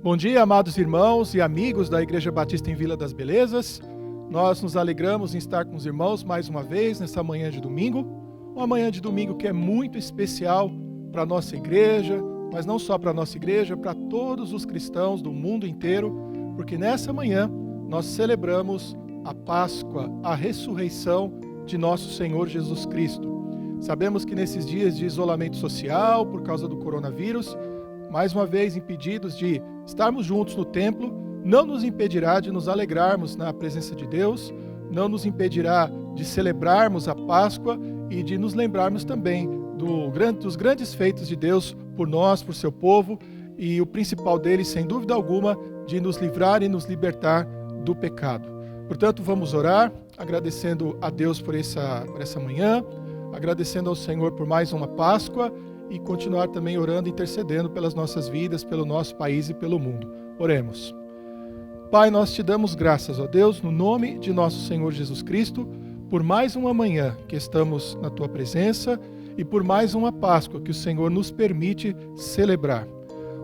Bom dia, amados irmãos e amigos da Igreja Batista em Vila das Belezas. Nós nos alegramos em estar com os irmãos mais uma vez nessa manhã de domingo. Uma manhã de domingo que é muito especial para a nossa igreja, mas não só para a nossa igreja, para todos os cristãos do mundo inteiro, porque nessa manhã nós celebramos a Páscoa, a ressurreição de nosso Senhor Jesus Cristo. Sabemos que nesses dias de isolamento social, por causa do coronavírus, mais uma vez impedidos de estarmos juntos no templo, não nos impedirá de nos alegrarmos na presença de Deus, não nos impedirá de celebrarmos a Páscoa e de nos lembrarmos também dos grandes feitos de Deus por nós, por seu povo, e o principal deles, sem dúvida alguma, de nos livrar e nos libertar do pecado. Portanto, vamos orar, agradecendo a Deus por essa manhã, agradecendo ao Senhor por mais uma Páscoa, e continuar também orando e intercedendo pelas nossas vidas, pelo nosso país e pelo mundo. Oremos. Pai, nós te damos graças, ó Deus, no nome de nosso Senhor Jesus Cristo, por mais uma manhã que estamos na tua presença e por mais uma Páscoa que o Senhor nos permite celebrar.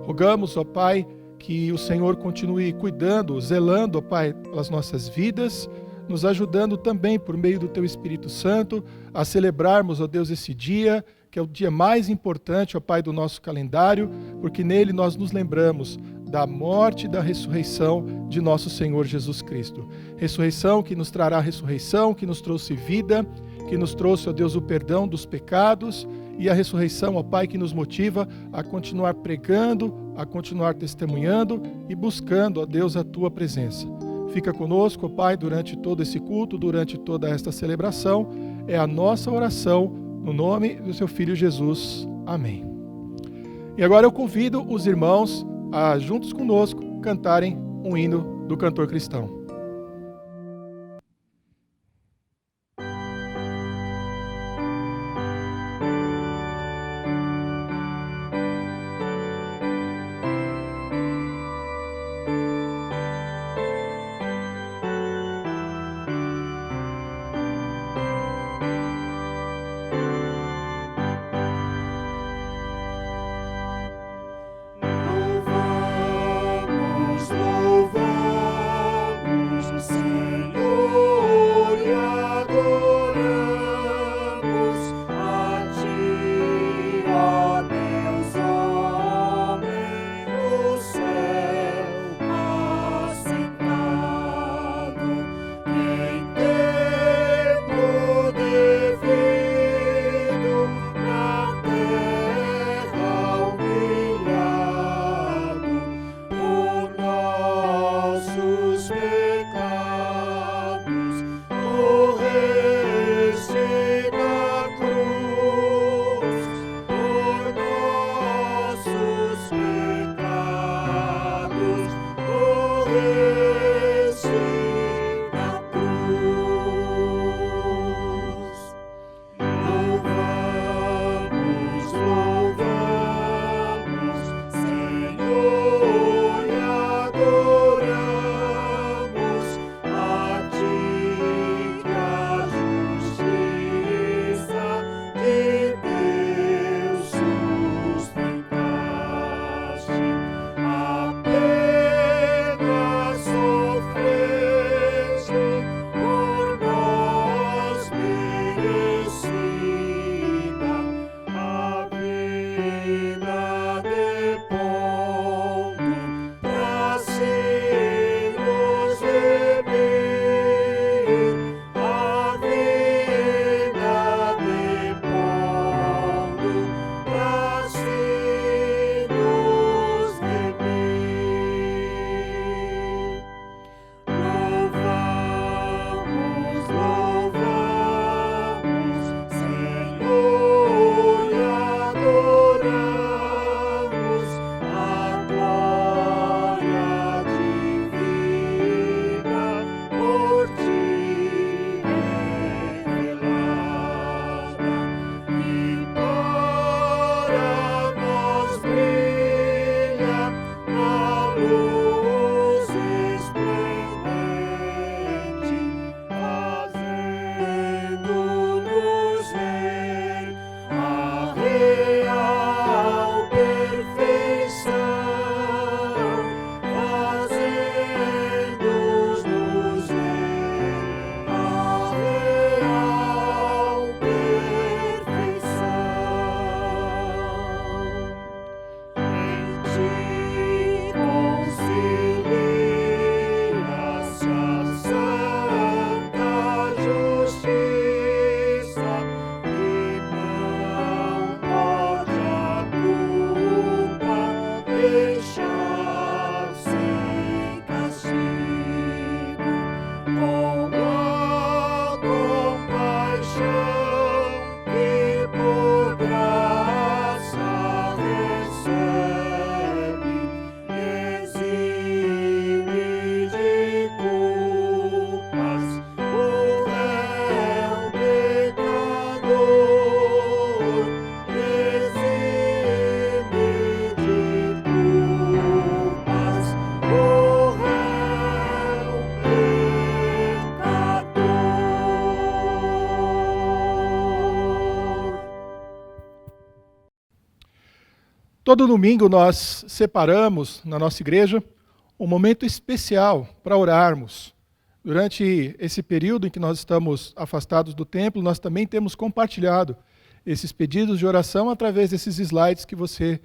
Rogamos, ó Pai, que o Senhor continue cuidando, zelando, ó Pai, pelas nossas vidas, nos ajudando também por meio do teu Espírito Santo a celebrarmos, ó Deus, esse dia, que é o dia mais importante, ó Pai, do nosso calendário, porque nele nós nos lembramos da morte e da ressurreição de nosso Senhor Jesus Cristo. Ressurreição que nos trará ressurreição, que nos trouxe vida, que nos trouxe, ó Deus, o perdão dos pecados, e a ressurreição, ó Pai, que nos motiva a continuar pregando, a continuar testemunhando e buscando, ó Deus, a tua presença. Fica conosco, ó Pai, durante todo esse culto, durante toda esta celebração. É a nossa oração, no nome do seu Filho Jesus. Amém. E agora eu convido os irmãos a, juntos conosco, cantarem um hino do cantor cristão. Todo domingo nós separamos na nossa igreja um momento especial para orarmos. Durante esse período em que nós estamos afastados do templo, nós também temos compartilhado esses pedidos de oração através desses slides que você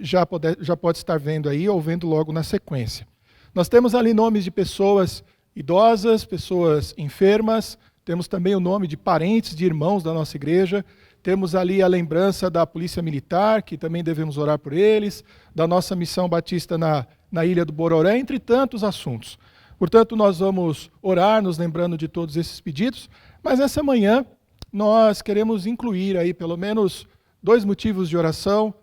já pode estar vendo aí ou vendo logo na sequência. Nós temos ali nomes de pessoas idosas, pessoas enfermas, temos também o nome de parentes, de irmãos da nossa igreja, temos ali a lembrança da Polícia Militar, que também devemos orar por eles, da nossa missão batista na Ilha do Bororé, entre tantos assuntos. Portanto, nós vamos orar, nos lembrando de todos esses pedidos, mas essa manhã nós queremos incluir aí pelo menos 2 motivos de oração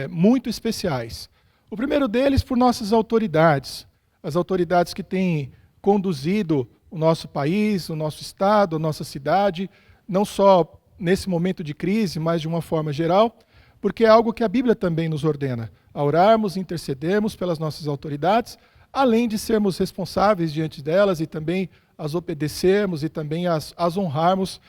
muito especiais. O primeiro deles por nossas autoridades, as autoridades que têm conduzido o nosso país, o nosso estado, a nossa cidade, não só nesse momento de crise, mas de uma forma geral, porque é algo que a Bíblia também nos ordena, a orarmos, intercedermos pelas nossas autoridades, além de sermos responsáveis diante delas e também as obedecermos e também as honrarmos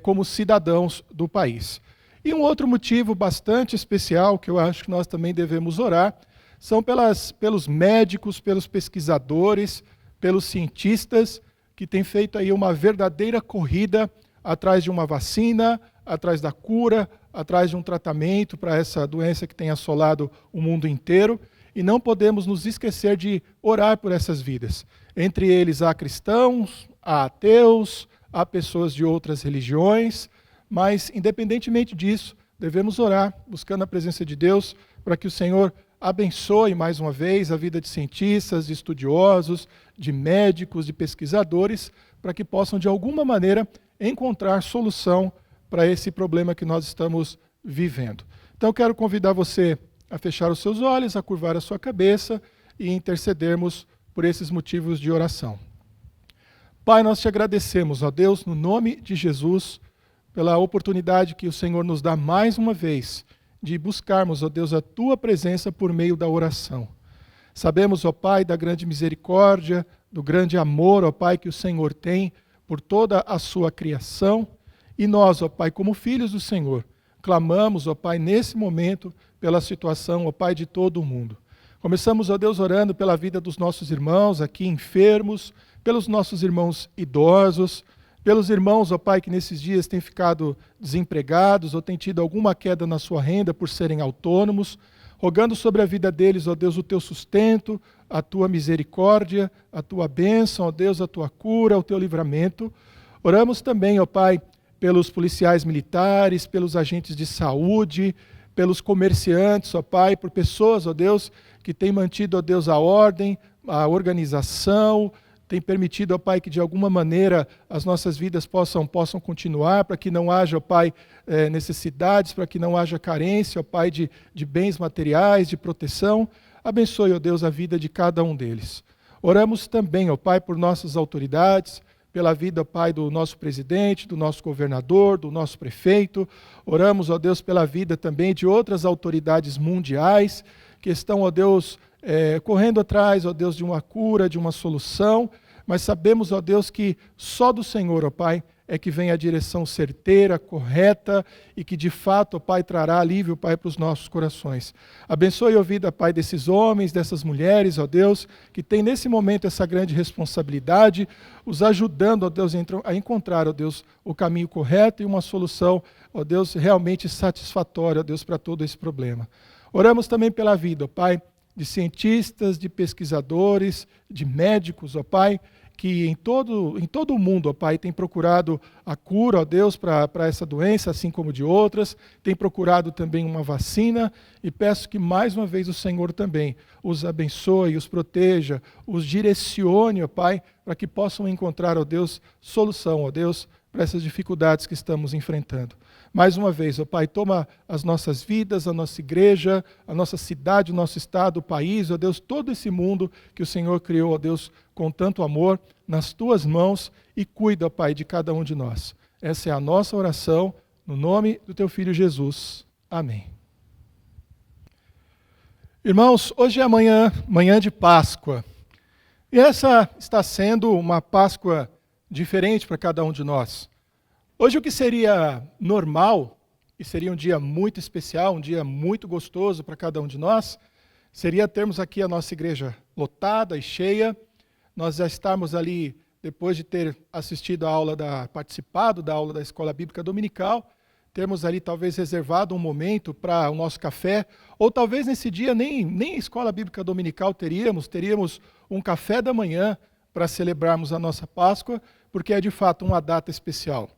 como cidadãos do país. E um outro motivo bastante especial que eu acho que nós também devemos orar são pelos médicos, pelos pesquisadores, pelos cientistas que têm feito aí uma verdadeira corrida atrás de uma vacina, atrás da cura, atrás de um tratamento para essa doença que tem assolado o mundo inteiro. E não podemos nos esquecer de orar por essas vidas. Entre eles há cristãos, há ateus, há pessoas de outras religiões, mas independentemente disso, devemos orar, buscando a presença de Deus, para que o Senhor abençoe mais uma vez a vida de cientistas, de estudiosos, de médicos, de pesquisadores, para que possam de alguma maneira encontrar solução para esse problema que nós estamos vivendo. Então eu quero convidar você a fechar os seus olhos, a curvar a sua cabeça e intercedermos por esses motivos de oração. Pai, nós te agradecemos, ó Deus, no nome de Jesus, pela oportunidade que o Senhor nos dá mais uma vez de buscarmos, ó Deus, a tua presença por meio da oração. Sabemos, ó Pai, da grande misericórdia, do grande amor, ó Pai, que o Senhor tem por toda a sua criação, e nós, ó Pai, como filhos do Senhor, clamamos, ó Pai, nesse momento, pela situação, ó Pai, de todo o mundo. Começamos, ó Deus, orando pela vida dos nossos irmãos aqui enfermos, pelos nossos irmãos idosos, pelos irmãos, ó Pai, que nesses dias têm ficado desempregados ou têm tido alguma queda na sua renda por serem autônomos, rogando sobre a vida deles, ó Deus, o teu sustento, a tua misericórdia, a tua bênção, ó Deus, a tua cura, o teu livramento. Oramos também, ó Pai, pelos policiais militares, pelos agentes de saúde, pelos comerciantes, ó Pai, por pessoas, ó Deus, que têm mantido, ó Deus, a ordem, a organização, tem permitido, ó Pai, que de alguma maneira as nossas vidas possam continuar, para que não haja, ó Pai, necessidades, para que não haja carência, ó Pai, de bens materiais, de proteção. Abençoe, ó Deus, a vida de cada um deles. Oramos também, ó Pai, por nossas autoridades, pela vida, ó Pai, do nosso presidente, do nosso governador, do nosso prefeito. Oramos, ó Deus, pela vida também de outras autoridades mundiais que estão, ó Deus, correndo atrás, ó Deus, de uma cura, de uma solução, mas sabemos, ó Deus, que só do Senhor, ó Pai, é que vem a direção certeira, correta e que de fato, ó Pai, trará alívio, Pai, para os nossos corações. Abençoe a vida, Pai, desses homens, dessas mulheres, ó Deus, que tem nesse momento essa grande responsabilidade, os ajudando, ó Deus, a encontrar, ó Deus, o caminho correto e uma solução, ó Deus, realmente satisfatória, ó Deus, para todo esse problema. Oramos também pela vida, ó Pai, de cientistas, de pesquisadores, de médicos, ó Pai, que em todo o mundo, ó Pai, tem procurado a cura, ó Deus, para essa doença, assim como de outras, tem procurado também uma vacina, e peço que mais uma vez o Senhor também os abençoe, os proteja, os direcione, ó Pai, para que possam encontrar, ó Deus, solução, ó Deus, para essas dificuldades que estamos enfrentando. Mais uma vez, ó Pai, toma as nossas vidas, a nossa igreja, a nossa cidade, o nosso estado, o país, ó Deus, todo esse mundo que o Senhor criou, ó Deus, com tanto amor, nas tuas mãos e cuida, ó Pai, de cada um de nós. Essa é a nossa oração, no nome do teu Filho Jesus. Amém. Irmãos, hoje é manhã de Páscoa. E essa está sendo uma Páscoa diferente para cada um de nós. Hoje o que seria normal e seria um dia muito especial, um dia muito gostoso para cada um de nós, seria termos aqui a nossa igreja lotada e cheia, nós já estarmos ali, depois de ter assistido a aula, participado da aula da Escola Bíblica Dominical, termos ali talvez reservado um momento para o nosso café, ou talvez nesse dia nem Escola Bíblica Dominical teríamos um café da manhã para celebrarmos a nossa Páscoa, porque é de fato uma data especial.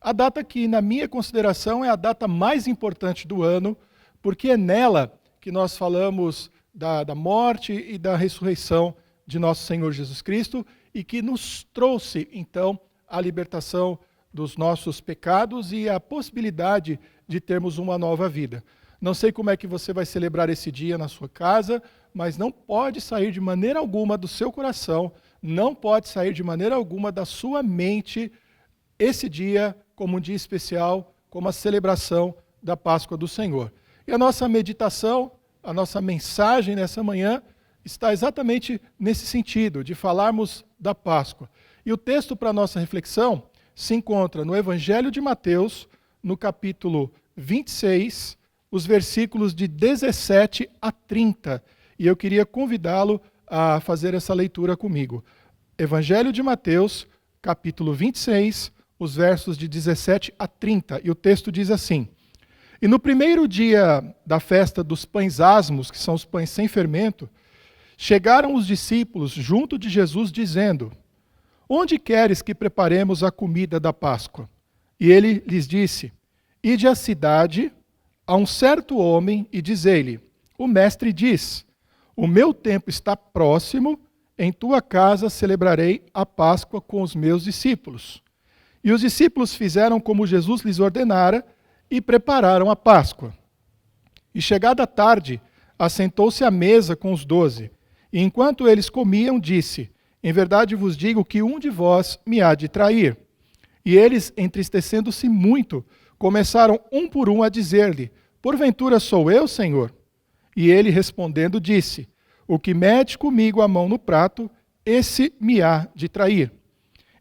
A data que, na minha consideração, é a data mais importante do ano, porque é nela que nós falamos da morte e da ressurreição de nosso Senhor Jesus Cristo e que nos trouxe, então, a libertação dos nossos pecados e a possibilidade de termos uma nova vida. Não sei como é que você vai celebrar esse dia na sua casa, mas não pode sair de maneira alguma do seu coração, não pode sair de maneira alguma da sua mente esse dia como um dia especial, como a celebração da Páscoa do Senhor. E a nossa meditação, a nossa mensagem nessa manhã está exatamente nesse sentido, de falarmos da Páscoa. E o texto para a nossa reflexão se encontra no Evangelho de Mateus, no capítulo 26, os versículos de 17 a 30. E eu queria convidá-lo a fazer essa leitura comigo. Evangelho de Mateus, capítulo 26, os versos de 17 a 30. E o texto diz assim: E no primeiro dia da festa dos pães asmos, que são os pães sem fermento, chegaram os discípulos junto de Jesus, dizendo: Onde queres que preparemos a comida da Páscoa? E ele lhes disse: Ide à cidade, a um certo homem, e dizei-lhe: O mestre diz: O meu tempo está próximo, em tua casa celebrarei a Páscoa com os meus discípulos. E os discípulos fizeram como Jesus lhes ordenara e prepararam a Páscoa. E chegada a tarde, assentou-se à mesa com os 12. E enquanto eles comiam, disse: Em verdade vos digo que um de vós me há de trair. E eles, entristecendo-se muito, começaram um por um a dizer-lhe: Porventura sou eu, Senhor? E ele, respondendo, disse: O que mete comigo a mão no prato, esse me há de trair.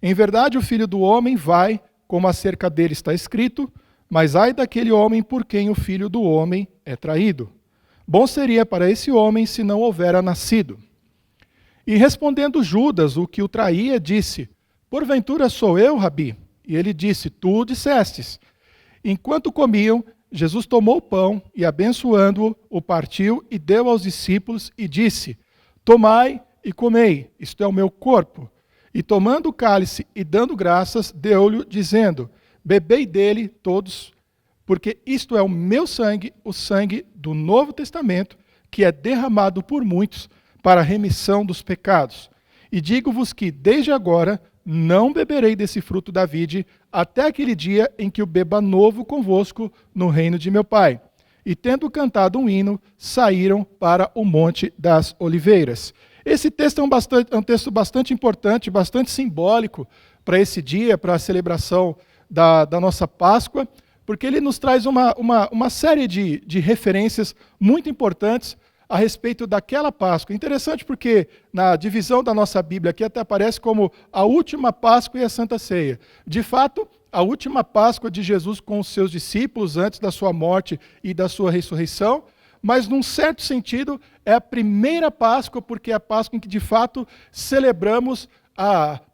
Em verdade, o Filho do Homem vai, como acerca dele está escrito, mas ai daquele homem por quem o Filho do Homem é traído. Bom seria para esse homem se não houvera nascido. E respondendo Judas, o que o traía, disse: Porventura sou eu, Rabi? E ele disse: Tu dissestes. Enquanto comiam, Jesus tomou o pão e, abençoando-o, o partiu e deu aos discípulos e disse: Tomai e comei, isto é o meu corpo. E tomando o cálice e dando graças, deu-lhe, dizendo: Bebei dele todos, porque isto é o meu sangue, o sangue do Novo Testamento, que é derramado por muitos para a remissão dos pecados. E digo-vos que, desde agora, não beberei desse fruto da vide, até aquele dia em que o beba novo convosco no reino de meu Pai. E tendo cantado um hino, saíram para o Monte das Oliveiras. Esse texto é um texto bastante importante, bastante simbólico para esse dia, para a celebração da nossa Páscoa, porque ele nos traz uma série de referências muito importantes a respeito daquela Páscoa. Interessante porque na divisão da nossa Bíblia aqui até aparece como a última Páscoa e a Santa Ceia. De fato, a última Páscoa de Jesus com os seus discípulos antes da sua morte e da sua ressurreição, mas num certo sentido é a primeira Páscoa, porque é a Páscoa em que de fato celebramos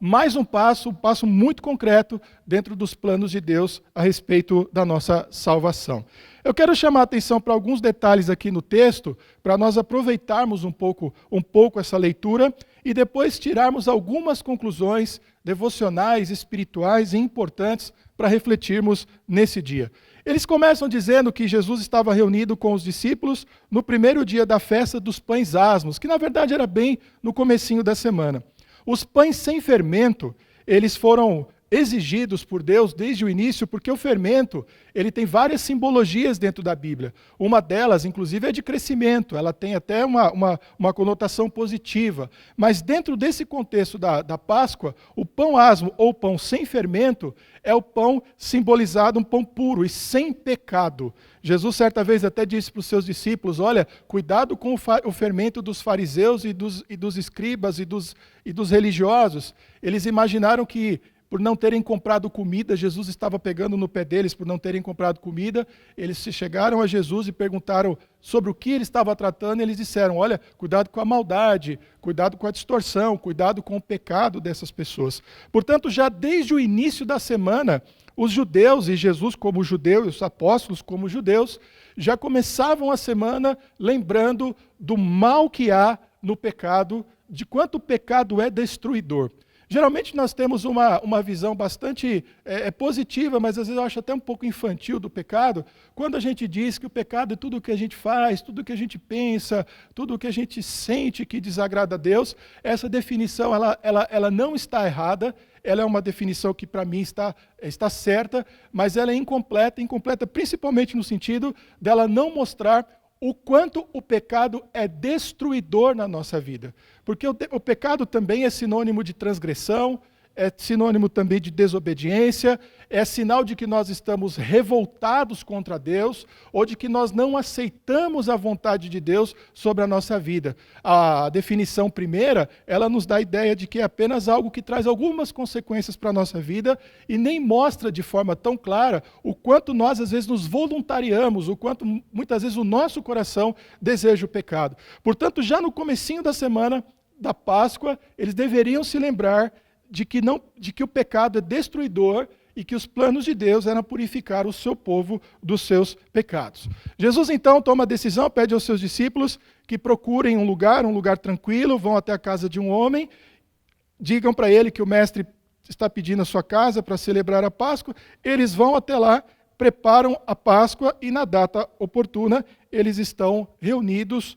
mais um passo muito concreto dentro dos planos de Deus a respeito da nossa salvação. Eu quero chamar a atenção para alguns detalhes aqui no texto, para nós aproveitarmos um pouco essa leitura e depois tirarmos algumas conclusões devocionais, espirituais e importantes para refletirmos nesse dia. Eles começam dizendo que Jesus estava reunido com os discípulos no primeiro dia da festa dos pães asmos, que na verdade era bem no comecinho da semana. Os pães sem fermento, eles foram exigidos por Deus desde o início, porque o fermento ele tem várias simbologias dentro da Bíblia. Uma delas, inclusive, é de crescimento, ela tem até uma conotação positiva. Mas dentro desse contexto da Páscoa, o pão asmo ou pão sem fermento é o pão simbolizado, um pão puro e sem pecado. Jesus certa vez até disse para os seus discípulos: olha, cuidado com o fermento dos fariseus e dos escribas e dos religiosos. Eles imaginaram que por não terem comprado comida. Jesus estava pegando no pé deles por não terem comprado comida. Eles se chegaram a Jesus e perguntaram sobre o que ele estava tratando, e eles disseram: olha, cuidado com a maldade, cuidado com a distorção, cuidado com o pecado dessas pessoas. Portanto, já desde o início da semana, os judeus, e Jesus como judeu, e os apóstolos como judeus, já começavam a semana lembrando do mal que há no pecado, de quanto o pecado é destruidor. Geralmente nós temos uma visão bastante positiva, mas às vezes eu acho até um pouco infantil do pecado, quando a gente diz que o pecado é tudo o que a gente faz, tudo o que a gente pensa, tudo o que a gente sente que desagrada a Deus. Essa definição ela não está errada, ela é uma definição que para mim está certa, mas ela é incompleta principalmente no sentido dela não mostrar o quanto o pecado é destruidor na nossa vida. Porque o pecado também é sinônimo de transgressão, é sinônimo também de desobediência, é sinal de que nós estamos revoltados contra Deus, ou de que nós não aceitamos a vontade de Deus sobre a nossa vida. A definição primeira, ela nos dá a ideia de que é apenas algo que traz algumas consequências para a nossa vida, e nem mostra de forma tão clara o quanto nós às vezes nos voluntariamos, o quanto muitas vezes o nosso coração deseja o pecado. Portanto, já no comecinho da semana da Páscoa, eles deveriam se lembrar de que o pecado é destruidor e que os planos de Deus eram purificar o seu povo dos seus pecados. Jesus então toma a decisão, pede aos seus discípulos que procurem um lugar tranquilo, vão até a casa de um homem, digam para ele que o mestre está pedindo a sua casa para celebrar a Páscoa. Eles vão até lá, preparam a Páscoa e na data oportuna eles estão reunidos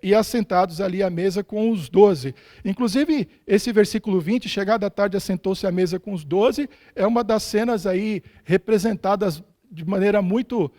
e assentados ali à mesa com os 12. Inclusive, esse versículo 20, chegada a tarde assentou-se à mesa com os 12, é uma das cenas aí representadas de maneira muito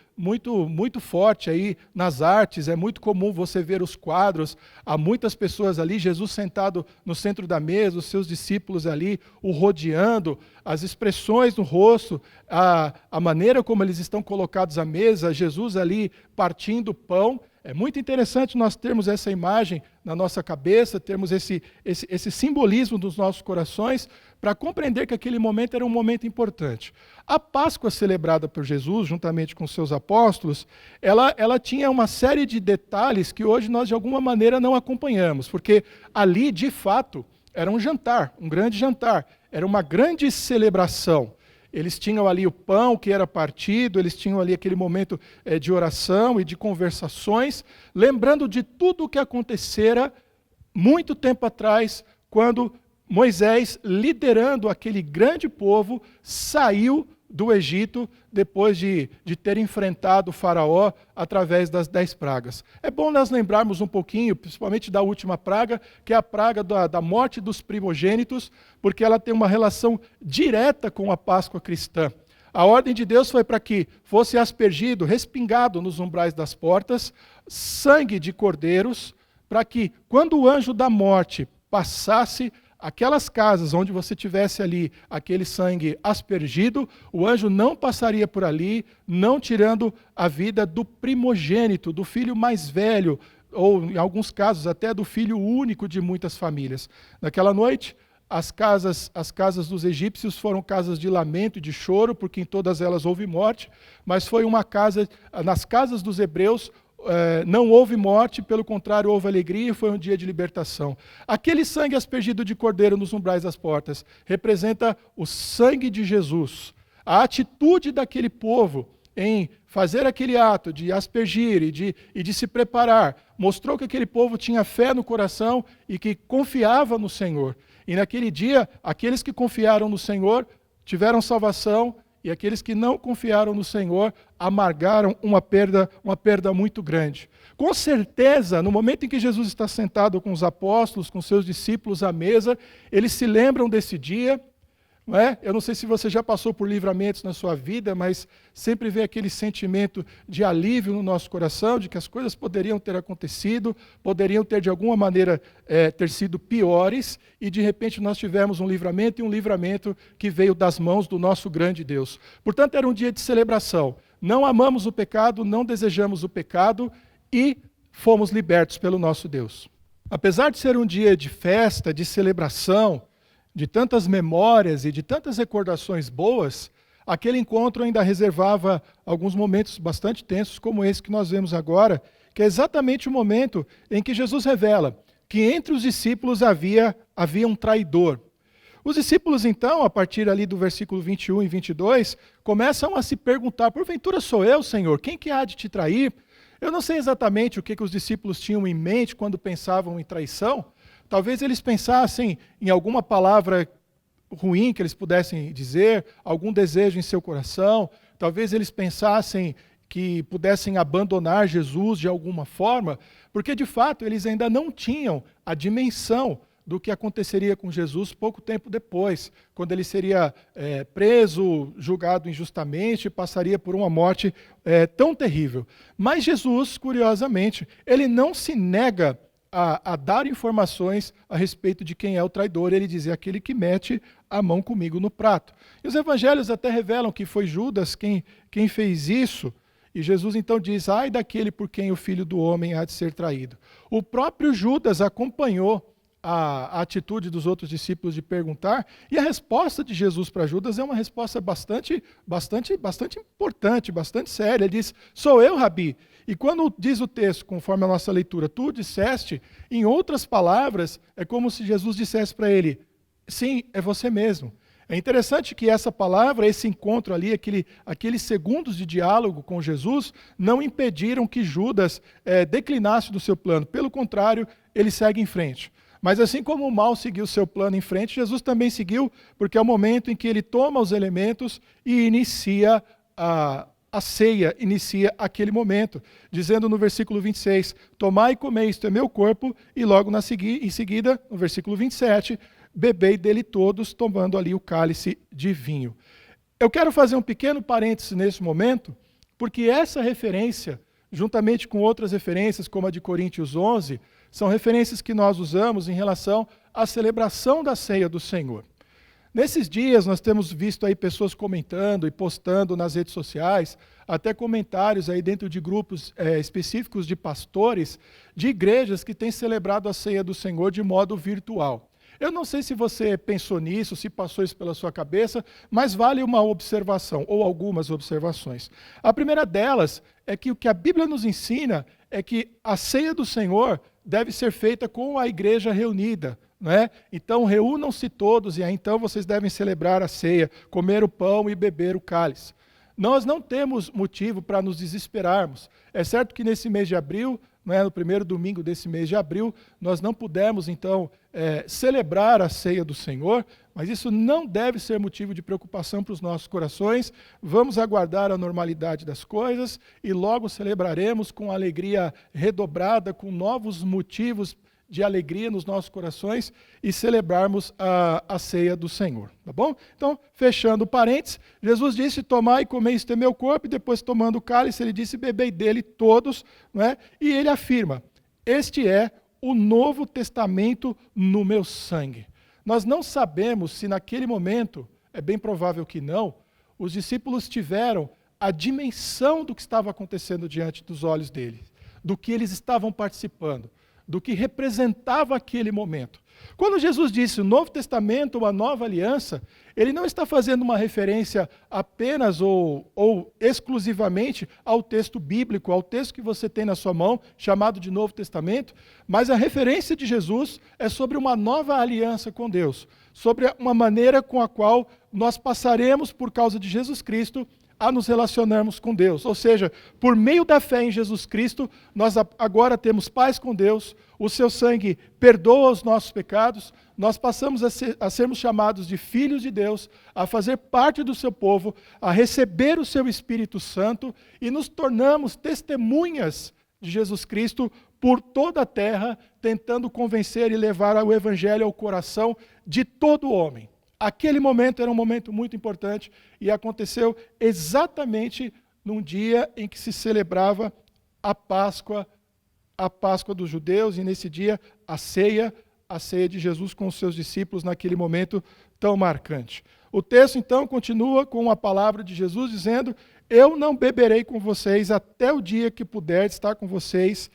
forte aí nas artes. É muito comum você ver os quadros, há muitas pessoas ali, Jesus sentado no centro da mesa, os seus discípulos ali o rodeando, as expressões no rosto, a maneira como eles estão colocados à mesa, Jesus ali partindo o pão. É muito interessante nós termos essa imagem na nossa cabeça, termos esse simbolismo dos nossos corações, para compreender que aquele momento era um momento importante. A Páscoa celebrada por Jesus, juntamente com seus apóstolos, ela tinha uma série de detalhes que hoje nós de alguma maneira não acompanhamos, porque ali, de fato, era um jantar, um grande jantar, era uma grande celebração. Eles tinham ali o pão que era partido, eles tinham ali aquele momento de oração e de conversações, lembrando de tudo o que acontecera muito tempo atrás, quando Moisés, liderando aquele grande povo, saiu do Egito depois de ter enfrentado o faraó através das 10 pragas. É bom nós lembrarmos um pouquinho, principalmente da última praga, que é a praga da morte dos primogênitos, porque ela tem uma relação direta com a Páscoa cristã. A ordem de Deus foi para que fosse aspergido, respingado nos umbrais das portas, sangue de cordeiros, para que quando o anjo da morte passasse aquelas casas onde você tivesse ali aquele sangue aspergido, o anjo não passaria por ali, não tirando a vida do primogênito, do filho mais velho, ou em alguns casos até do filho único de muitas famílias. Naquela noite, as casas dos egípcios foram casas de lamento e de choro, porque em todas elas houve morte, mas foi uma casa, nas casas dos hebreus, não houve morte, pelo contrário, houve alegria e foi um dia de libertação. Aquele sangue aspergido de cordeiro nos umbrais das portas representa o sangue de Jesus. A atitude daquele povo em fazer aquele ato de aspergir e de se preparar mostrou que aquele povo tinha fé no coração e que confiava no Senhor. E naquele dia, aqueles que confiaram no Senhor tiveram salvação, e aqueles que não confiaram no Senhor amargaram uma perda muito grande. Com certeza, no momento em que Jesus está sentado com os apóstolos, com seus discípulos à mesa, eles se lembram desse dia. Não é? Eu não sei se você já passou por livramentos na sua vida, mas sempre vem aquele sentimento de alívio no nosso coração, de que as coisas poderiam ter acontecido, poderiam ter de alguma maneira ter sido piores, e de repente nós tivemos um livramento, e um livramento que veio das mãos do nosso grande Deus. Portanto, era um dia de celebração. Não amamos o pecado, não desejamos o pecado, e fomos libertos pelo nosso Deus. Apesar de ser um dia de festa, de celebração, de tantas memórias e de tantas recordações boas, aquele encontro ainda reservava alguns momentos bastante tensos, como esse que nós vemos agora, que é exatamente o momento em que Jesus revela que entre os discípulos havia um traidor. Os discípulos, então, a partir ali do versículo 21 e 22, começam a se perguntar: porventura sou eu, Senhor? Quem que há de te trair? Eu não sei exatamente o que os discípulos tinham em mente quando pensavam em traição. Talvez eles pensassem em alguma palavra ruim que eles pudessem dizer, algum desejo em seu coração. Talvez eles pensassem que pudessem abandonar Jesus de alguma forma, porque de fato eles ainda não tinham a dimensão do que aconteceria com Jesus pouco tempo depois, quando ele seria preso, julgado injustamente, e passaria por uma morte tão terrível. Mas Jesus, curiosamente, ele não se nega a dar informações a respeito de quem é o traidor. Ele diz: é aquele que mete a mão comigo no prato. E os evangelhos até revelam que foi Judas quem fez isso. E Jesus então diz: ai daquele por quem o Filho do Homem há de ser traído. O próprio Judas acompanhou a atitude dos outros discípulos de perguntar, e a resposta de Jesus para Judas é uma resposta bastante importante, bastante séria. Ele diz: sou eu, Rabi. E quando diz o texto, conforme a nossa leitura, tu disseste, em outras palavras, é como se Jesus dissesse para ele: sim, é você mesmo. É interessante que essa palavra, esse encontro ali, aqueles segundos de diálogo com Jesus, não impediram que Judas declinasse do seu plano. Pelo contrário, ele segue em frente. Mas assim como o mal seguiu seu plano em frente, Jesus também seguiu, porque é o momento em que ele toma os elementos e inicia a ceia, inicia aquele momento, dizendo no versículo 26, tomai e comei, isto é meu corpo, e logo em seguida, no versículo 27, bebei dele todos, tomando ali o cálice de vinho. Eu quero fazer um pequeno parêntese nesse momento, porque essa referência, juntamente com outras referências, como a de Coríntios 11, são referências que nós usamos em relação à celebração da ceia do Senhor. Nesses dias nós temos visto aí pessoas comentando e postando nas redes sociais, até comentários aí dentro de grupos específicos de pastores, de igrejas que têm celebrado a ceia do Senhor de modo virtual. Eu não sei se você pensou nisso, se passou isso pela sua cabeça, mas vale uma observação, ou algumas observações. A primeira delas é que o que a Bíblia nos ensina é que a ceia do Senhor deve ser feita com a igreja reunida, não é? Então reúnam-se todos e aí então vocês devem celebrar a ceia, comer o pão e beber o cálice. Nós não temos motivo para nos desesperarmos. É certo que nesse mês de abril, no primeiro domingo desse mês de abril, nós não pudemos, então, celebrar a ceia do Senhor, mas isso não deve ser motivo de preocupação para os nossos corações. Vamos aguardar a normalidade das coisas e logo celebraremos com alegria redobrada, com novos motivos de alegria nos nossos corações e celebrarmos a ceia do Senhor, tá bom? Então, fechando parênteses, Jesus disse, tomai e comei, isto é meu corpo, e depois tomando o cálice, ele disse, bebei dele todos, não é? E ele afirma, este é o Novo Testamento no meu sangue. Nós não sabemos se naquele momento, é bem provável que não, os discípulos tiveram a dimensão do que estava acontecendo diante dos olhos deles, do que eles estavam participando, do que representava aquele momento. Quando Jesus disse o Novo Testamento, uma nova aliança, ele não está fazendo uma referência apenas ou exclusivamente ao texto bíblico, ao texto que você tem na sua mão, chamado de Novo Testamento, mas a referência de Jesus é sobre uma nova aliança com Deus, sobre uma maneira com a qual nós passaremos, por causa de Jesus Cristo, a nos relacionarmos com Deus. Ou seja, por meio da fé em Jesus Cristo, nós agora temos paz com Deus, o seu sangue perdoa os nossos pecados, nós passamos a sermos chamados de filhos de Deus, a fazer parte do seu povo, a receber o seu Espírito Santo e nos tornamos testemunhas de Jesus Cristo por toda a terra, tentando convencer e levar o Evangelho ao coração de todo homem. Aquele momento era um momento muito importante e aconteceu exatamente num dia em que se celebrava a Páscoa dos judeus, e nesse dia a ceia de Jesus com os seus discípulos naquele momento tão marcante. O texto então continua com a palavra de Jesus dizendo, eu não beberei com vocês até o dia que puder estar com vocês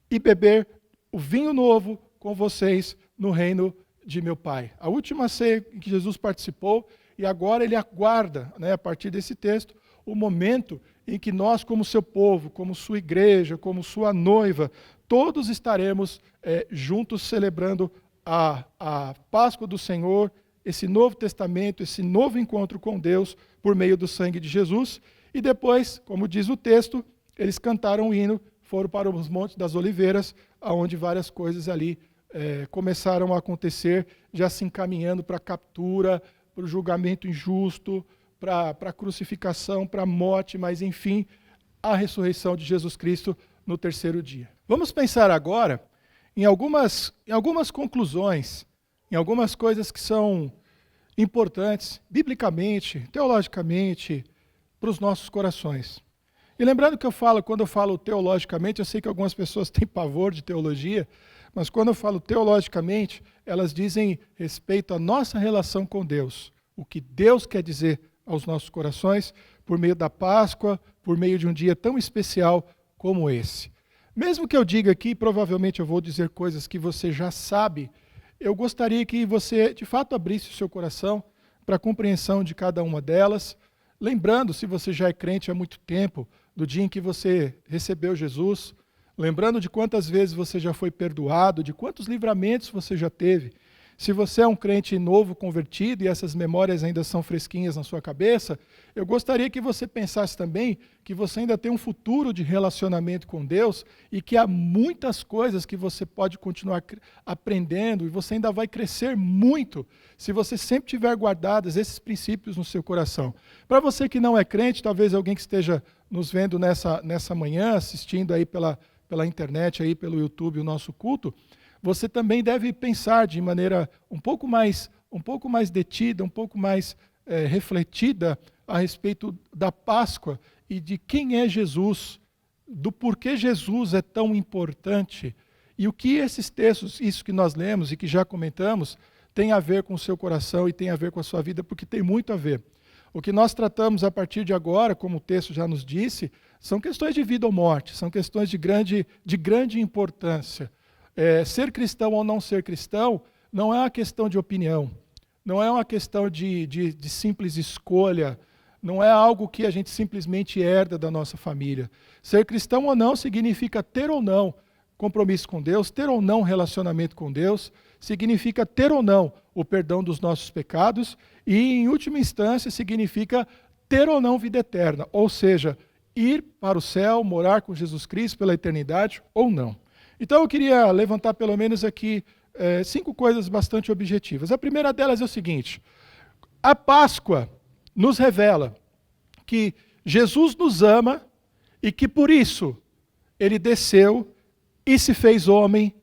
e beber o vinho novo com vocês no reino de meu Pai. A última ceia em que Jesus participou, e agora ele aguarda, né, a partir desse texto, o momento em que nós, como seu povo, como sua igreja, como sua noiva, todos estaremos juntos celebrando a Páscoa do Senhor, esse novo testamento, esse novo encontro com Deus por meio do sangue de Jesus. E depois, como diz o texto, eles cantaram o hino, foram para os Montes das Oliveiras, onde várias coisas ali começaram a acontecer, já se encaminhando para a captura, para o julgamento injusto, para a crucificação, para a morte, mas enfim, a ressurreição de Jesus Cristo no terceiro dia. Vamos pensar agora em algumas conclusões, em algumas coisas que são importantes, biblicamente, teologicamente, para os nossos corações. E lembrando que quando eu falo teologicamente, eu sei que algumas pessoas têm pavor de teologia, mas quando eu falo teologicamente, elas dizem respeito à nossa relação com Deus, o que Deus quer dizer aos nossos corações por meio da Páscoa, por meio de um dia tão especial como esse. Mesmo que eu diga aqui, provavelmente eu vou dizer coisas que você já sabe, eu gostaria que você, de fato, abrisse o seu coração para a compreensão de cada uma delas, lembrando, se você já é crente há muito tempo, do dia em que você recebeu Jesus, lembrando de quantas vezes você já foi perdoado, de quantos livramentos você já teve. Se você é um crente novo, convertido, e essas memórias ainda são fresquinhas na sua cabeça, eu gostaria que você pensasse também que você ainda tem um futuro de relacionamento com Deus e que há muitas coisas que você pode continuar aprendendo e você ainda vai crescer muito se você sempre tiver guardados esses princípios no seu coração. Para você que não é crente, talvez alguém que esteja nos vendo nessa manhã, assistindo aí pela internet, aí pelo YouTube, o nosso culto, você também deve pensar de maneira um pouco mais detida, um pouco mais refletida a respeito da Páscoa e de quem é Jesus, do porquê Jesus é tão importante e o que esses textos, isso que nós lemos e que já comentamos, tem a ver com o seu coração e tem a ver com a sua vida, porque tem muito a ver. O que nós tratamos a partir de agora, como o texto já nos disse, são questões de vida ou morte, são questões de grande importância. Ser cristão ou não ser cristão não é uma questão de opinião, não é uma questão de simples escolha, não é algo que a gente simplesmente herda da nossa família. Ser cristão ou não significa ter ou não compromisso com Deus, ter ou não relacionamento com Deus, significa ter ou não o perdão dos nossos pecados e, em última instância, significa ter ou não vida eterna, ou seja, ir para o céu, morar com Jesus Cristo pela eternidade ou não. Então eu queria levantar pelo menos aqui 5 coisas bastante objetivas. A primeira delas é o seguinte: a Páscoa nos revela que Jesus nos ama e que por isso ele desceu e se fez homem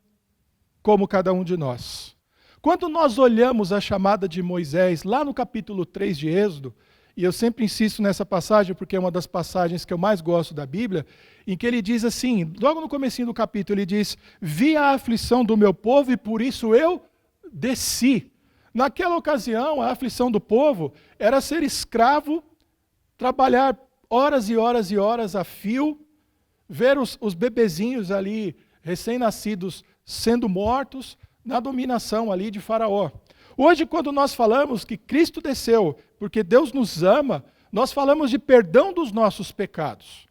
como cada um de nós. Quando nós olhamos a chamada de Moisés lá no capítulo 3 de Êxodo, e eu sempre insisto nessa passagem porque é uma das passagens que eu mais gosto da Bíblia, em que ele diz assim, logo no comecinho do capítulo, ele diz: vi a aflição do meu povo e por isso eu desci. Naquela ocasião, a aflição do povo era ser escravo, trabalhar horas e horas e horas a fio, ver os bebezinhos ali, recém-nascidos, sendo mortos na dominação ali de Faraó. Hoje, quando nós falamos que Cristo desceu porque Deus nos ama, nós falamos de perdão dos nossos pecados.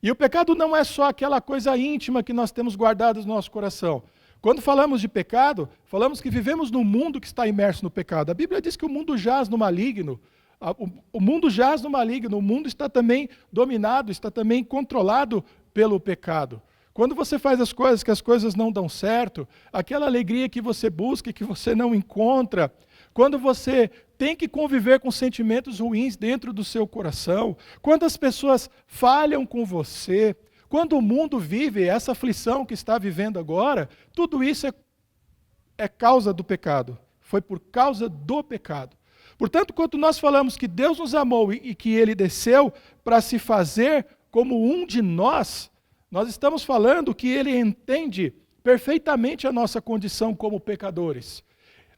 E o pecado não é só aquela coisa íntima que nós temos guardado no nosso coração. Quando falamos de pecado, falamos que vivemos num mundo que está imerso no pecado. A Bíblia diz que o mundo jaz no maligno. O mundo jaz no maligno, o mundo está também dominado, está também controlado pelo pecado. Quando você faz as coisas que as coisas não dão certo, aquela alegria que você busca e que você não encontra, quando você tem que conviver com sentimentos ruins dentro do seu coração, quando as pessoas falham com você, quando o mundo vive essa aflição que está vivendo agora, tudo isso é causa do pecado. Foi por causa do pecado. Portanto, quando nós falamos que Deus nos amou e que Ele desceu para se fazer como um de nós estamos falando que Ele entende perfeitamente a nossa condição como pecadores.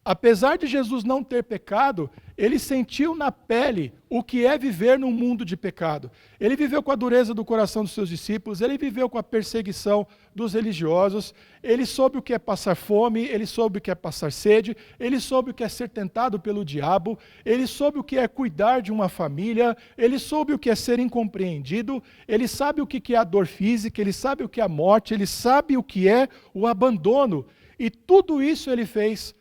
Apesar de Jesus não ter pecado, ele sentiu na pele o que é viver num mundo de pecado. Ele viveu com a dureza do coração dos seus discípulos, ele viveu com a perseguição dos religiosos, ele soube o que é passar fome, ele soube o que é passar sede, ele soube o que é ser tentado pelo diabo, ele soube o que é cuidar de uma família, ele soube o que é ser incompreendido, ele sabe o que é a dor física, ele sabe o que é a morte, ele sabe o que é o abandono. E tudo isso ele fez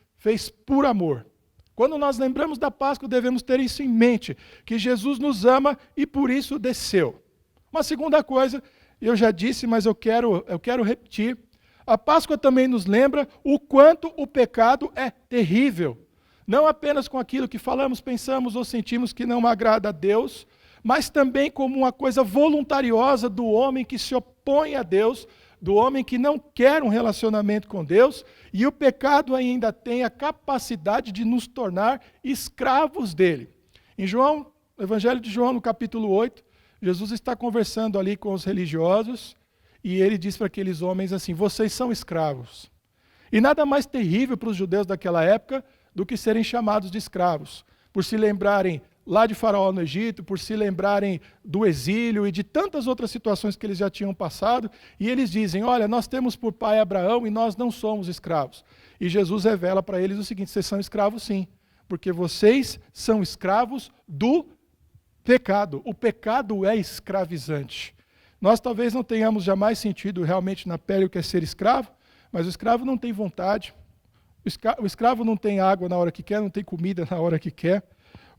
por amor. Quando nós lembramos da Páscoa, devemos ter isso em mente, que Jesus nos ama e por isso desceu. Uma segunda coisa, eu já disse, mas eu quero repetir, a Páscoa também nos lembra o quanto o pecado é terrível. Não apenas com aquilo que falamos, pensamos ou sentimos que não agrada a Deus, mas também como uma coisa voluntariosa do homem que se opõe a Deus, do homem que não quer um relacionamento com Deus, e o pecado ainda tem a capacidade de nos tornar escravos dele. Em João, no Evangelho de João, no capítulo 8, Jesus está conversando ali com os religiosos, e ele diz para aqueles homens assim: vocês são escravos. E nada mais terrível para os judeus daquela época do que serem chamados de escravos, por se lembrarem lá de Faraó no Egito, por se lembrarem do exílio e de tantas outras situações que eles já tinham passado, e eles dizem: olha, nós temos por pai Abraão e nós não somos escravos. E Jesus revela para eles o seguinte: vocês são escravos sim, porque vocês são escravos do pecado. O pecado é escravizante. Nós talvez não tenhamos jamais sentido realmente na pele o que é ser escravo, mas o escravo não tem vontade, o escravo não tem água na hora que quer, não tem comida na hora que quer.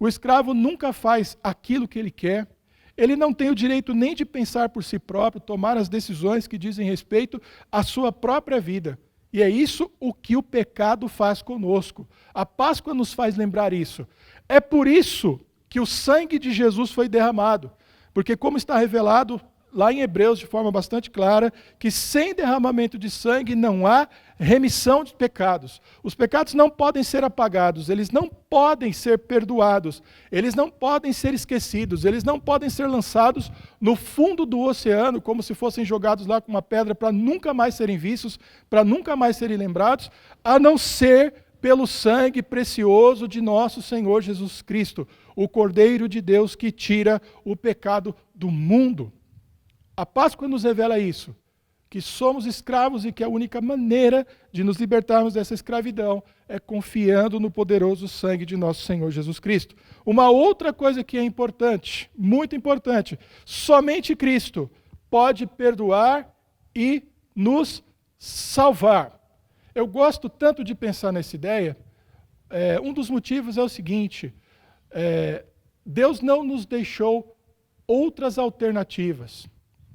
O escravo nunca faz aquilo que ele quer, ele não tem o direito nem de pensar por si próprio, tomar as decisões que dizem respeito à sua própria vida. E é isso o que o pecado faz conosco. A Páscoa nos faz lembrar isso. É por isso que o sangue de Jesus foi derramado, porque como está revelado lá em Hebreus de forma bastante clara, que sem derramamento de sangue não há remissão de pecados. Os pecados não podem ser apagados, eles não podem ser perdoados, eles não podem ser esquecidos, eles não podem ser lançados no fundo do oceano, como se fossem jogados lá com uma pedra para nunca mais serem vistos, para nunca mais serem lembrados, a não ser pelo sangue precioso de nosso Senhor Jesus Cristo, o Cordeiro de Deus que tira o pecado do mundo. A Páscoa nos revela isso, que somos escravos e que a única maneira de nos libertarmos dessa escravidão é confiando no poderoso sangue de nosso Senhor Jesus Cristo. Uma outra coisa que é importante, muito importante, somente Cristo pode perdoar e nos salvar. Eu gosto tanto de pensar nessa ideia, um dos motivos é o seguinte, Deus não nos deixou outras alternativas.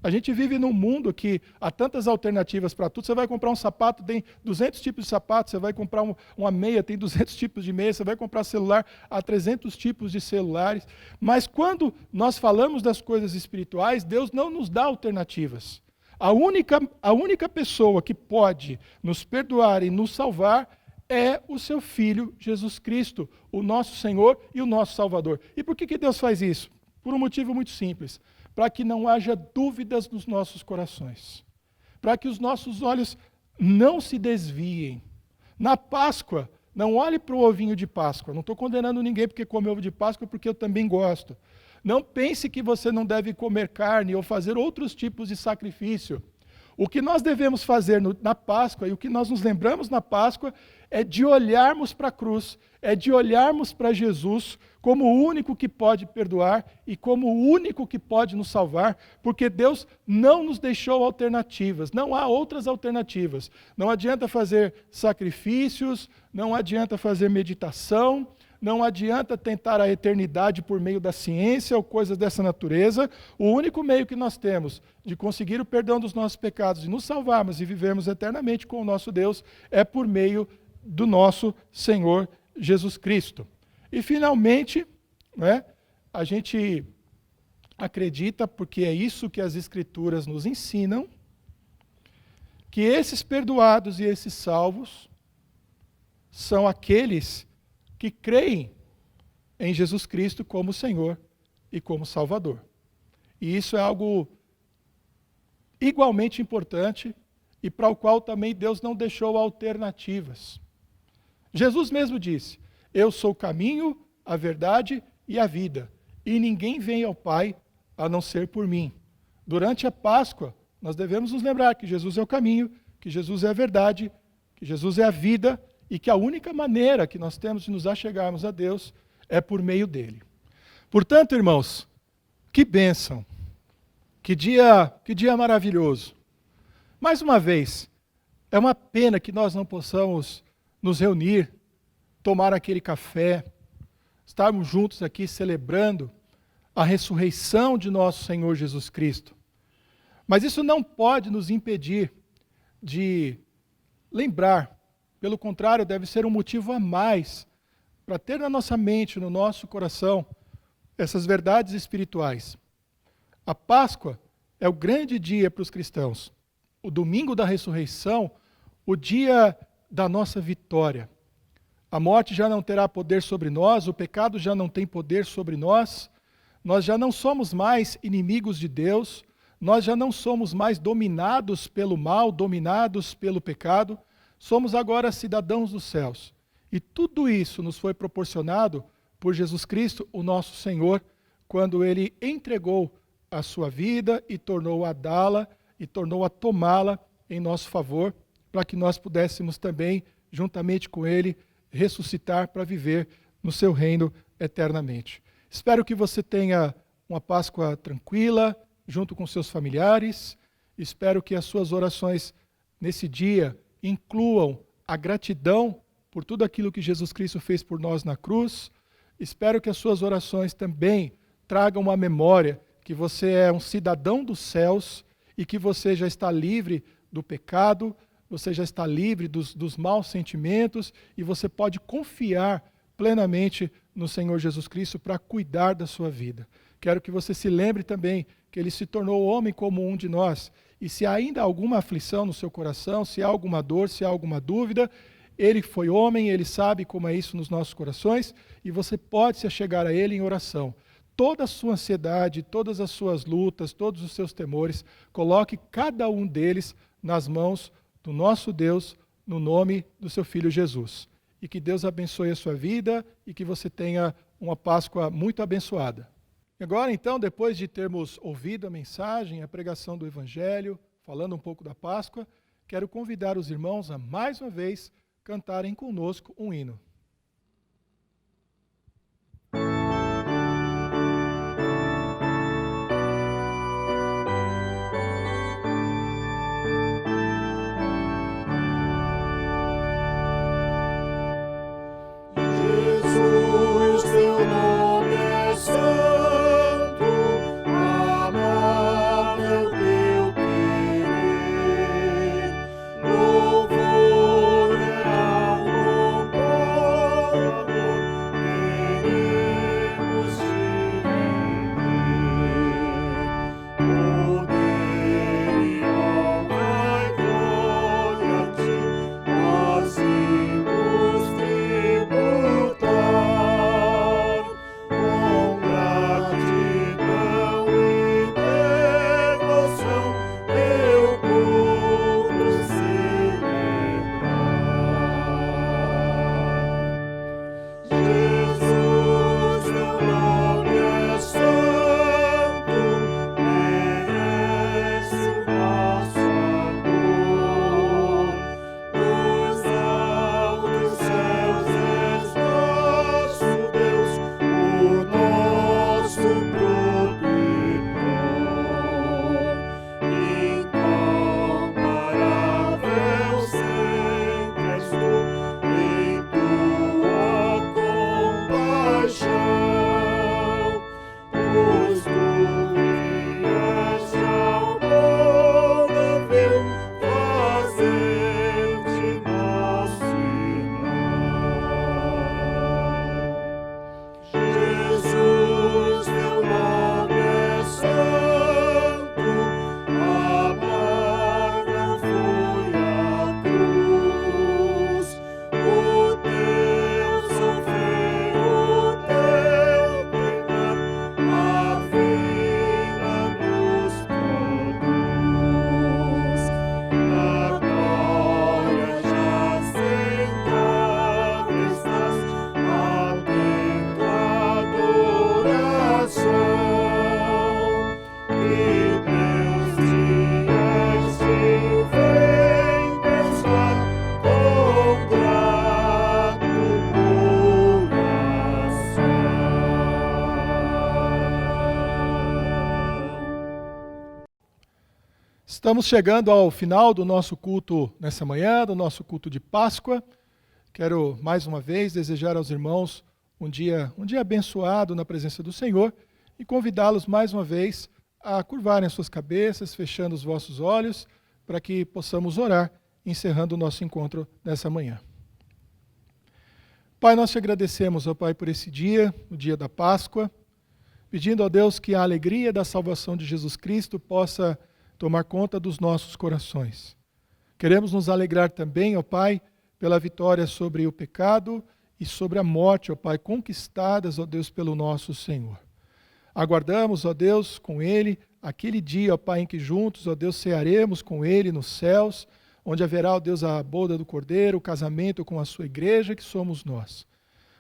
A gente vive num mundo que há tantas alternativas para tudo. Você vai comprar um sapato, tem 200 tipos de sapato. Você vai comprar uma meia, tem 200 tipos de meia. Você vai comprar celular, há 300 tipos de celulares. Mas quando nós falamos das coisas espirituais, Deus não nos dá alternativas. A única pessoa que pode nos perdoar e nos salvar é o seu Filho Jesus Cristo, o nosso Senhor e o nosso Salvador. E por que Deus faz isso? Por um motivo muito simples. Para que não haja dúvidas nos nossos corações, para que os nossos olhos não se desviem. Na Páscoa, não olhe para o ovinho de Páscoa, não estou condenando ninguém porque come ovo de Páscoa, porque eu também gosto. Não pense que você não deve comer carne ou fazer outros tipos de sacrifício. O que nós devemos fazer na Páscoa, e o que nós nos lembramos na Páscoa, é de olharmos para a cruz, é de olharmos para Jesus como o único que pode perdoar e como o único que pode nos salvar, porque Deus não nos deixou alternativas, não há outras alternativas. Não adianta fazer sacrifícios, não adianta fazer meditação, não adianta tentar a eternidade por meio da ciência ou coisas dessa natureza. O único meio que nós temos de conseguir o perdão dos nossos pecados e nos salvarmos e vivermos eternamente com o nosso Deus é por meio do nosso Senhor Jesus Cristo. E finalmente, a gente acredita, porque é isso que as Escrituras nos ensinam, que esses perdoados e esses salvos são aqueles que creem em Jesus Cristo como Senhor e como Salvador. E isso é algo igualmente importante e para o qual também Deus não deixou alternativas. Jesus mesmo disse: eu sou o caminho, a verdade e a vida, e ninguém vem ao Pai a não ser por mim. Durante a Páscoa, nós devemos nos lembrar que Jesus é o caminho, que Jesus é a verdade, que Jesus é a vida e que a única maneira que nós temos de nos achegarmos a Deus é por meio dele. Portanto, irmãos, que bênção, que dia maravilhoso. Mais uma vez, é uma pena que nós não possamos nos reunir, tomar aquele café, estarmos juntos aqui celebrando a ressurreição de nosso Senhor Jesus Cristo. Mas isso não pode nos impedir de lembrar, pelo contrário, deve ser um motivo a mais para ter na nossa mente, no nosso coração, essas verdades espirituais. A Páscoa é o grande dia para os cristãos. O domingo da ressurreição, o dia da nossa vitória. A morte já não terá poder sobre nós, o pecado já não tem poder sobre nós, nós já não somos mais inimigos de Deus, nós já não somos mais dominados pelo mal, dominados pelo pecado, somos agora cidadãos dos céus. E tudo isso nos foi proporcionado por Jesus Cristo, o nosso Senhor, quando Ele entregou a sua vida e tornou a dá-la e tornou a tomá-la em nosso favor, para que nós pudéssemos também, juntamente com Ele, ressuscitar para viver no seu reino eternamente. Espero que você tenha uma Páscoa tranquila, junto com seus familiares. Espero que as suas orações nesse dia incluam a gratidão por tudo aquilo que Jesus Cristo fez por nós na cruz. Espero que as suas orações também tragam uma memória que você é um cidadão dos céus e que você já está livre do pecado, você já está livre dos maus sentimentos e você pode confiar plenamente no Senhor Jesus Cristo para cuidar da sua vida. Quero que você se lembre também que Ele se tornou homem como um de nós. E se há ainda alguma aflição no seu coração, se há alguma dor, se há alguma dúvida, Ele foi homem, Ele sabe como é isso nos nossos corações e você pode se achegar a Ele em oração. Toda a sua ansiedade, todas as suas lutas, todos os seus temores, coloque cada um deles nas mãos do nosso Deus, no nome do seu Filho Jesus. E que Deus abençoe a sua vida e que você tenha uma Páscoa muito abençoada. Agora, então, depois de termos ouvido a mensagem, a pregação do Evangelho, falando um pouco da Páscoa, quero convidar os irmãos a, mais uma vez, cantarem conosco um hino. Louvor é ao Estamos chegando ao final do nosso culto nessa manhã, do nosso culto de Páscoa. Quero mais uma vez desejar aos irmãos um dia abençoado na presença do Senhor e convidá-los mais uma vez a curvarem as suas cabeças, fechando os vossos olhos, para que possamos orar, encerrando o nosso encontro nessa manhã. Pai, nós te agradecemos, ó Pai, por esse dia, o dia da Páscoa, pedindo a Deus que a alegria da salvação de Jesus Cristo possa tomar conta dos nossos corações. Queremos nos alegrar também, ó Pai, pela vitória sobre o pecado e sobre a morte, ó Pai, conquistadas, ó Deus, pelo nosso Senhor. Aguardamos, ó Deus, com Ele, aquele dia, ó Pai, em que juntos, ó Deus, cearemos com Ele nos céus, onde haverá, ó Deus, a boda do Cordeiro, o casamento com a sua igreja, que somos nós.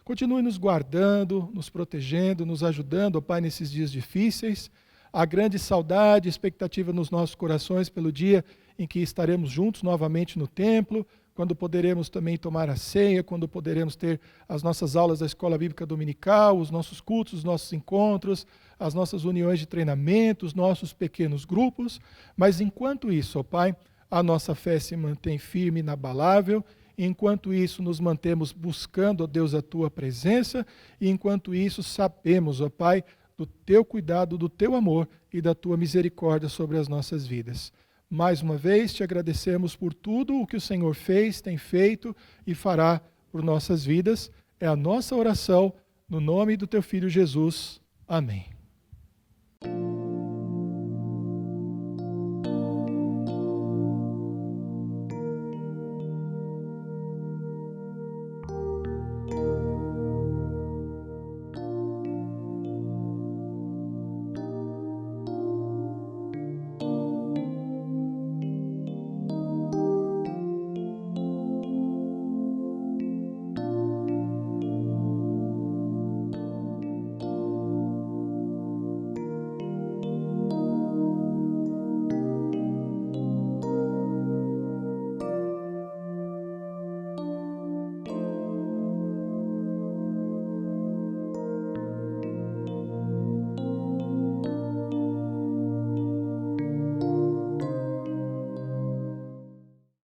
Continue nos guardando, nos protegendo, nos ajudando, ó Pai, nesses dias difíceis. Há grande saudade e expectativa nos nossos corações pelo dia em que estaremos juntos novamente no templo, quando poderemos também tomar a ceia, quando poderemos ter as nossas aulas da Escola Bíblica Dominical, os nossos cultos, os nossos encontros, as nossas uniões de treinamento, os nossos pequenos grupos. Mas enquanto isso, ó Pai, a nossa fé se mantém firme e inabalável, enquanto isso nos mantemos buscando, ó Deus, a Tua presença, e enquanto isso sabemos, ó Pai, do Teu cuidado, do Teu amor e da Tua misericórdia sobre as nossas vidas. Mais uma vez, te agradecemos por tudo o que o Senhor fez, tem feito e fará por nossas vidas. É a nossa oração, no nome do Teu Filho Jesus. Amém.